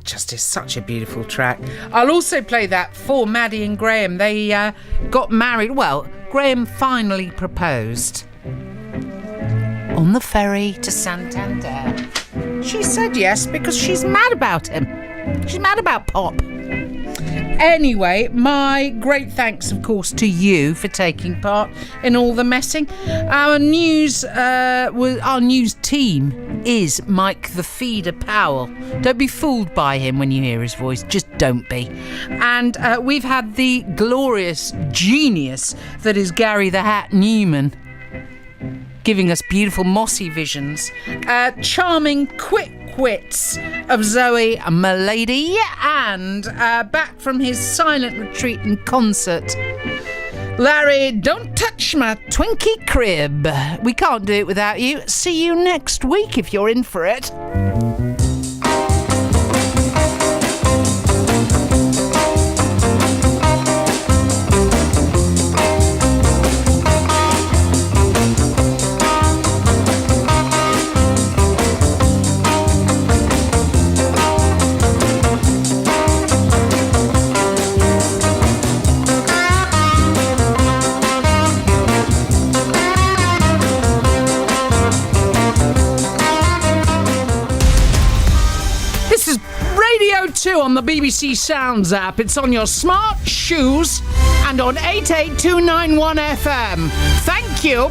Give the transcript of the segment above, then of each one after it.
just is such a beautiful track. I'll also play that for Maddie and Graham. They got married. Well, Graham finally proposed on the ferry to Santander. She said yes because she's mad about him. She's mad about Pop. Anyway, my great thanks, of course, to you for taking part in all the messing. Our news team is Mike the Feeder Powell. Don't be fooled by him when you hear his voice. Just don't be. And we've had the glorious genius that is Gary the Hat Newman, giving us beautiful mossy visions. Charming quick wits of Zoe Milady, and back from his silent retreat in concert, Larry, don't touch my Twinkie crib. We can't do it without you. See you next week if you're in for it. Radio 2 on the BBC Sounds app. It's on your smart shoes and on 88291 FM. Thank you.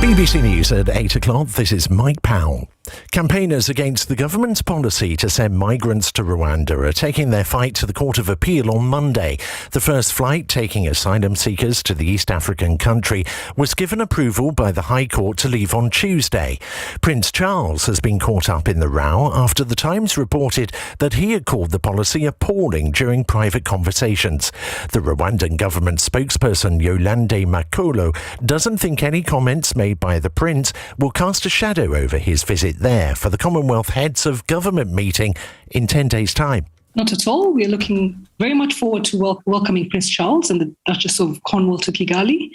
BBC News at 8 o'clock. This is Mike Powell. Campaigners against the government's policy to send migrants to Rwanda are taking their fight to the Court of Appeal on Monday. The first flight taking asylum seekers to the East African country was given approval by the High Court to leave on Tuesday. Prince Charles has been caught up in the row after the Times reported that he had called the policy appalling during private conversations. The Rwandan government spokesperson Yolande Makolo doesn't think any comments made by the Prince will cast a shadow over his visit there for the Commonwealth Heads of Government meeting in 10 days' time. Not at all. We're looking very much forward to welcoming Prince Charles and the Duchess of Cornwall to Kigali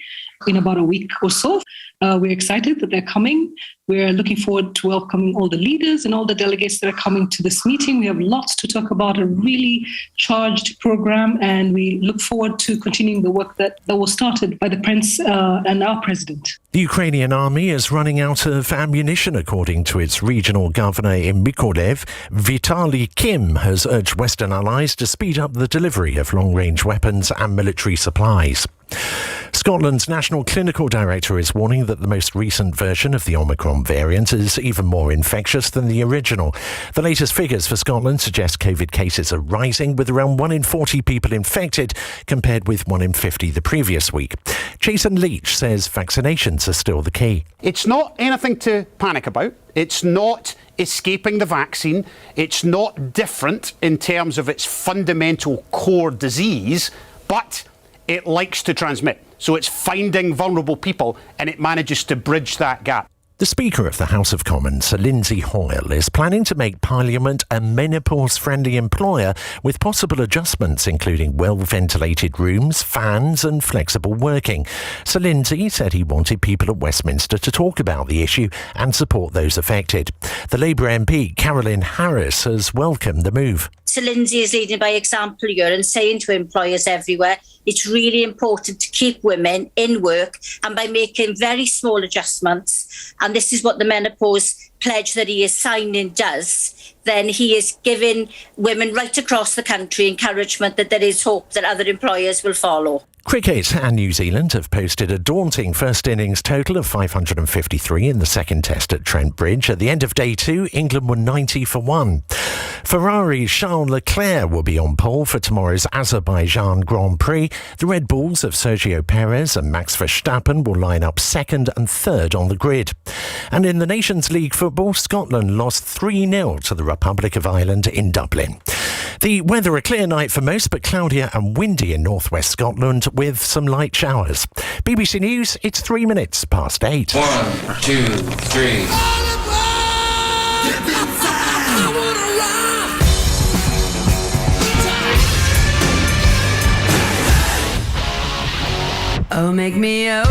in about a week or so. We're excited that they're coming. We're looking forward to welcoming all the leaders and all the delegates that are coming to this meeting. We have lots to talk about, a really charged program, and we look forward to continuing the work that was started by the Prince and our President. The Ukrainian army is running out of ammunition, according to its regional governor in Mykolaiv. Vitaly Kim has urged Western allies to speed up the delivery of long-range weapons and military supplies. Scotland's National Clinical Director is warning that the most recent version of the Omicron variant is even more infectious than the original. The latest figures for Scotland suggest COVID cases are rising, with around 1 in 40 people infected, compared with 1 in 50 the previous week. Jason Leach says vaccinations are still the key. It's not anything to panic about. It's not escaping the vaccine. It's not different in terms of its fundamental core disease, but it likes to transmit. So it's finding vulnerable people, and it manages to bridge that gap. The Speaker of the House of Commons, Sir Lindsay Hoyle, is planning to make Parliament a menopause-friendly employer with possible adjustments, including well-ventilated rooms, fans and flexible working. Sir Lindsay said he wanted people at Westminster to talk about the issue and support those affected. The Labour MP, Carolyn Harris, has welcomed the move. Sir Lindsay is leading by example here and saying to employers everywhere it's really important to keep women in work, and by making very small adjustments, and this is what the menopause pledge that he is signing does, then he is giving women right across the country encouragement that there is hope that other employers will follow. Cricket and New Zealand have posted a daunting first innings total of 553 in the second test at Trent Bridge. At the end of day 2, England were 90 for 1. Ferrari's Charles Leclerc will be on pole for tomorrow's Azerbaijan Grand Prix. The Red Bulls of Sergio Perez and Max Verstappen will line up second and third on the grid. And in the Nations League football, Scotland lost 3-0 to the Republic of Ireland in Dublin. The weather, a clear night for most, but cloudier and windy in northwest Scotland with some light showers. BBC News, it's 3 minutes past 8. 1, 2, 3. Oh, make me over.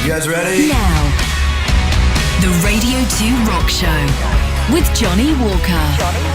You guys ready? Now, the Radio 2 Rock Show with Johnny Walker.